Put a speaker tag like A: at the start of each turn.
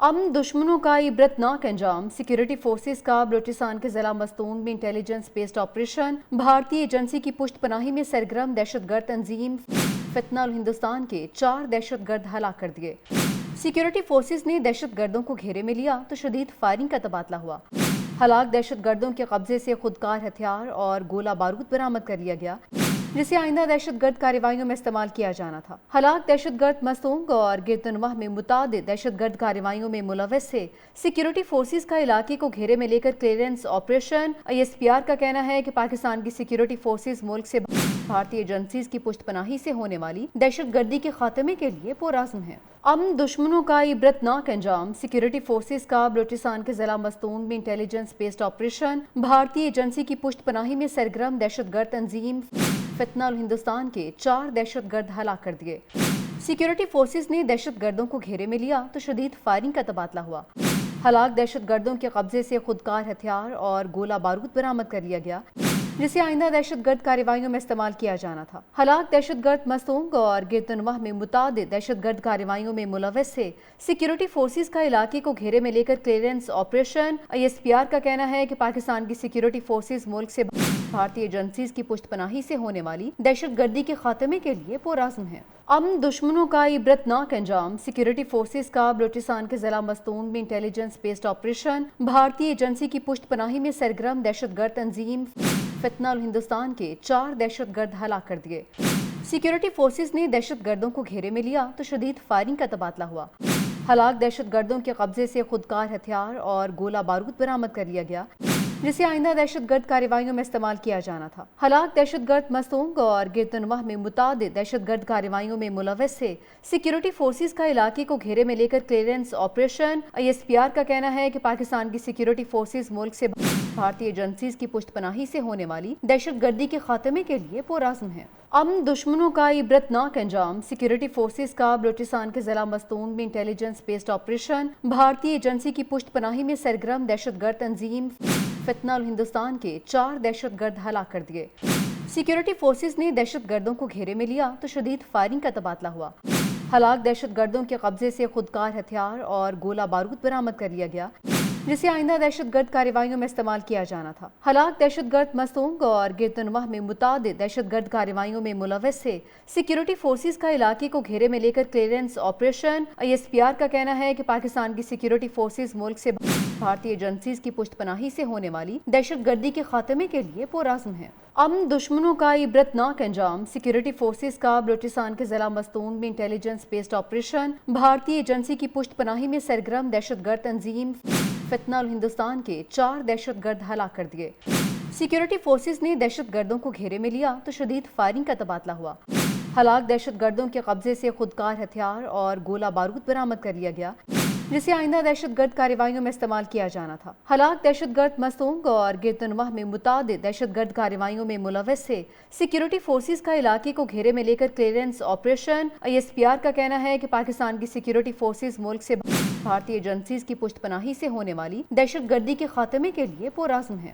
A: امن دشمنوں کا عبرتناک انجام، سیکیورٹی فورسز کا بلوچستان کے ضلع مستونگ میں انٹیلیجنس بیسڈ آپریشن، بھارتی ایجنسی کی پشت پناہی میں سرگرم دہشت گرد تنظیم فتنہ الہندوستان کے 4 دہشت گرد ہلاک کر دیے۔ سیکیورٹی فورسز نے دہشت گردوں کو گھیرے میں لیا تو شدید فائرنگ کا تبادلہ ہوا۔ ہلاک دہشت گردوں کے قبضے سے خودکار ہتھیار اور گولہ بارود برآمد کر لیا گیا، جسے آئندہ دہشت گرد کارروائیوں میں استعمال کیا جانا تھا۔ ہلاک دہشت گرد مستونگ اور گردنواہ میں متعدد دہشت گرد کارروائیوں میں ملوث سے سیکیورٹی فورسز کا علاقے کو گھیرے میں لے کر کلیئرنس آپریشن۔ ISPR کا کہنا ہے کہ پاکستان کی سیکیورٹی فورسز ملک سے بھارتی ایجنسیز کی پشت پناہی سے ہونے والی دہشت گردی کے خاتمے کے لیے پرعزم ہے۔ امن دشمنوں کا عبرتناک انجام، سیکیورٹی فورسز کا بلوچستان کے ضلع مستونگ میں انٹیلیجنس بیسڈ آپریشن، بھارتی ایجنسی کی پشت پناہی میں سرگرم دہشت گرد تنظیم فتنہ الہندوستان کے 4 دہشت گرد ہلاک کر دیے۔ سیکیورٹی فورسز نے دہشت گردوں کو گھیرے میں لیا تو شدید فائرنگ کا تبادلہ ہوا۔ ہلاک دہشت گردوں کے قبضے سے خودکار ہتھیار اور گولہ بارود برآمد کر لیا گیا، جسے آئندہ دہشت گرد کارروائیوں میں استعمال کیا جانا تھا۔ ہلاک دہشت گرد مستونگ اور گردنواہ میں متعدد دہشت گرد کارروائیوں میں ملوث سے سیکیورٹی فورسز کا علاقے کو گھیرے میں لے کر کلیئرنس آپریشن۔ ISPR کا کہنا ہے کہ پاکستان کی سیکیورٹی فورسز ملک سے بھارتی ایجنسیز کی پشت پناہی سے ہونے والی دہشت گردی کے خاتمے کے لیے پرعزم ہے۔ امن دشمنوں کا عبرتناک انجام، سیکیورٹی فورسز کا بلوچستان کے ضلع مستونگ میں انٹیلیجنس بیسڈ آپریشن، بھارتی ایجنسی کی پشت پناہی میں سرگرم دہشت گرد تنظیم فتنہ الہندوستان کے 4 دہشت گرد ہلاک کر دیے۔ سیکیورٹی فورسز نے دہشت گردوں کو گھیرے میں لیا تو شدید فائرنگ کا تبادلہ ہوا۔ ہلاک دہشت گردوں کے قبضے سے خودکار ہتھیار اور گولہ بارود برآمد کر لیا گیا، جسے آئندہ دہشت گرد کارروائیوں میں استعمال کیا جانا تھا۔ ہلاک دہشت گرد مستونگ اور گردنواہ میں متعدد دہشت گرد کارروائیوں میں ملوث سے سیکیورٹی فورسز کا علاقے کو گھیرے میں لے کر کلیئرنس آپریشن۔ ISPR کا کہنا ہے کہ پاکستان کی سیکیورٹی فورسز ملک سے بھارتی ایجنسیز کی پشت پناہی سے ہونے والی دہشت گردی کے خاتمے کے لیے پرعزم ہے۔ امن دشمنوں کا عبرتناک انجام، سیکیورٹی فورسز کا بلوچستان کے ضلع مستونگ میں انٹیلیجنس بیسڈ آپریشن، بھارتی ایجنسی کی پشت پناہی میں سرگرم دہشت گرد تنظیم فتنہ الہندوستان کے 4 دہشت گرد ہلاک کر دیے۔ سیکیورٹی فورسز نے دہشت گردوں کو گھیرے میں لیا تو شدید فائرنگ کا تبادلہ ہوا۔ ہلاک دہشت گردوں کے قبضے سے خودکار ہتھیار اور گولہ بارود برآمد کر لیا گیا، جسے آئندہ دہشت گرد کارروائیوں میں استعمال کیا جانا تھا۔ ہلاک دہشت گرد مستونگ اور گردنواہ میں متعدد دہشت گرد کارروائیوں میں ملوث سے سیکیورٹی فورسز کا علاقے کو گھیرے میں لے کر کلیئرنس آپریشن۔ ISPR کا کہنا ہے کہ پاکستان کی سیکیورٹی فورسز ملک سے بھارتی ایجنسیز کی پشت پناہی سے ہونے والی دہشت گردی کے خاتمے کے لیے پرعزم ہے۔ امن دشمنوں کا عبرتناک انجام، سیکیورٹی فورسز کا بلوچستان کے ضلع مستونگ میں انٹیلیجنس بیسڈ آپریشن، بھارتی ایجنسی کی پشت پناہی میں سرگرم دہشت گرد تنظیم فتنہ الہندوستان کے 4 دہشت گرد ہلاک کر دیے۔ سیکیورٹی فورسز نے دہشت گردوں کو گھیرے میں لیا تو شدید فائرنگ کا تبادلہ ہوا۔ ہلاک دہشت گردوں کے قبضے سے خودکار ہتھیار اور گولہ بارود برآمد کر لیا گیا، جسے آئندہ دہشت گرد کارروائیوں میں استعمال کیا جانا تھا۔ ہلاک دہشت گرد مستونگ اور گردنواہ میں متعدد دہشت گرد کارروائیوں میں ملوث سے سیکیورٹی فورسز کا علاقے کو گھیرے میں لے کر کلیئرنس آپریشن۔ ISPR کا کہنا ہے کہ پاکستان کی سیکیورٹی فورسز ملک سے بھارتی ایجنسیز کی پشت پناہی سے ہونے والی دہشت گردی کے خاتمے کے لیے پرعزم ہے۔